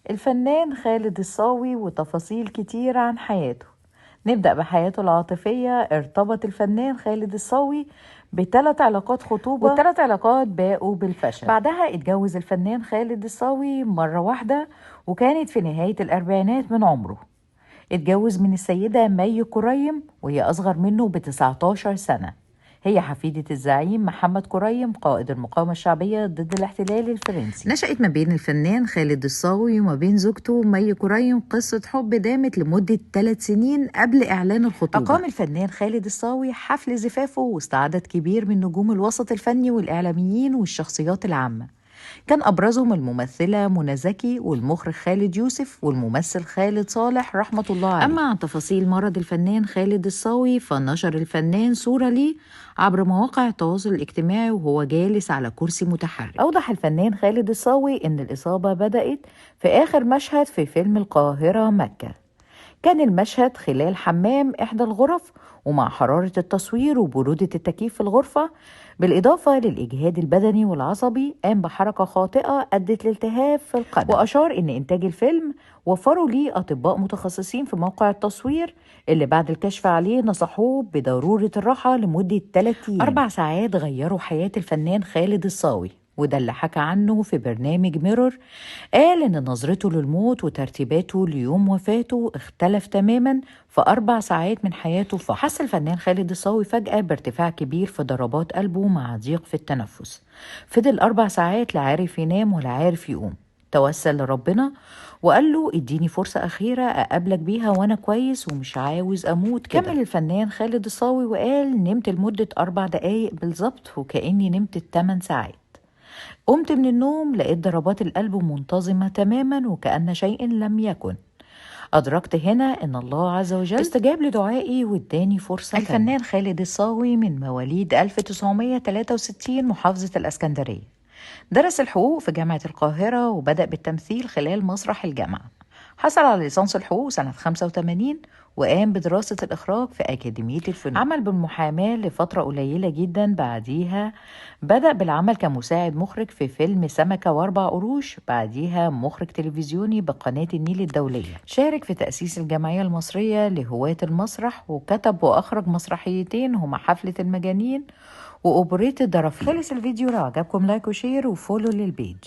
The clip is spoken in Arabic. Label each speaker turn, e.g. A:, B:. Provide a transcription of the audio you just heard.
A: الفنان خالد الصاوي وتفاصيل كتير عن حياته. نبدأ بحياته العاطفية. ارتبط الفنان خالد الصاوي بثلاث علاقات خطوبة، والثلاث علاقات باءوا بالفشل. بعدها اتجوز الفنان خالد الصاوي مرة واحدة، وكانت في نهاية الأربعينات من عمره. اتجوز من السيدة مي كريم، وهي أصغر منه ب19 سنة. هي حفيدة الزعيم محمد كريم قائد المقاومة الشعبية ضد الاحتلال الفرنسي. نشأت ما بين الفنان خالد الصاوي وما بين زوجته مي كريم قصة حب دامت لمدة 3 سنين قبل إعلان الخطوبة. أقام الفنان خالد الصاوي حفل زفافه وسط عدد كبير من نجوم الوسط الفني والإعلاميين والشخصيات العامة. كان أبرزهم الممثلة منى زكي والمخرج خالد يوسف والممثل خالد صالح رحمة الله عليه. أما عن تفاصيل مرض الفنان خالد الصاوي، فنشر الفنان صورة ليه عبر مواقع التواصل الاجتماعي وهو جالس على كرسي متحرك. أوضح الفنان خالد الصاوي إن الإصابة بدأت في آخر مشهد في فيلم القاهرة مكة. كان المشهد خلال حمام إحدى الغرف، ومع حرارة التصوير وبرودة التكييف في الغرفة بالإضافة للإجهاد البدني والعصبي، قام بحركة خاطئة أدت لالتهاب في القدم. وأشار إن إنتاج الفيلم وفروا ليه أطباء متخصصين في موقع التصوير، اللي بعد الكشف عليه نصحوه بضرورة الراحة لمدة 3 أيام. 4 ساعات غيروا حياة الفنان خالد الصاوي، وده اللي حكى عنه في برنامج ميرور. قال إن نظرته للموت وترتيباته ليوم وفاته اختلف تماما في 4 ساعات من حياته فقط. حس الفنان خالد الصاوي فجأة بارتفاع كبير في ضربات قلبه مع ضيق في التنفس. فضل 4 ساعات لا عارف ينام ولا عارف يقوم. توسل لربنا وقال له اديني فرصة أخيرة أقابلك بيها وأنا كويس ومش عاوز أموت كده. كمل الفنان خالد الصاوي وقال نمت لمدة 4 دقايق بالظبط، وكأني نمت 8 ساعات. قمت من النوم لقيت ضربات القلب منتظمة تماما وكأن شيء لم يكن. أدركت هنا إن الله عز وجل استجاب لدعائي واداني فرصة. الفنان خالد الصاوي من مواليد 1963 محافظة الإسكندرية. درس الحقوق في جامعة القاهرة وبدأ بالتمثيل خلال مسرح الجامعة. حصل على ليسانس الحقوق سنة 85، وقام بدراسة الإخراج في أكاديمية الفنون. عمل بالمحاماة لفترة قليلة جدا، بعديها بدأ بالعمل كمساعد مخرج في فيلم سمكة واربع قروش، بعديها مخرج تلفزيوني بقناة النيل الدولية. شارك في تأسيس الجمعية المصرية لهواة المسرح، وكتب وأخرج مسرحيتين هما حفلة المجانين وأوبريت الدرافيل. خلص الفيديو، لو عجبكم لايك وشير وفولو للبيج.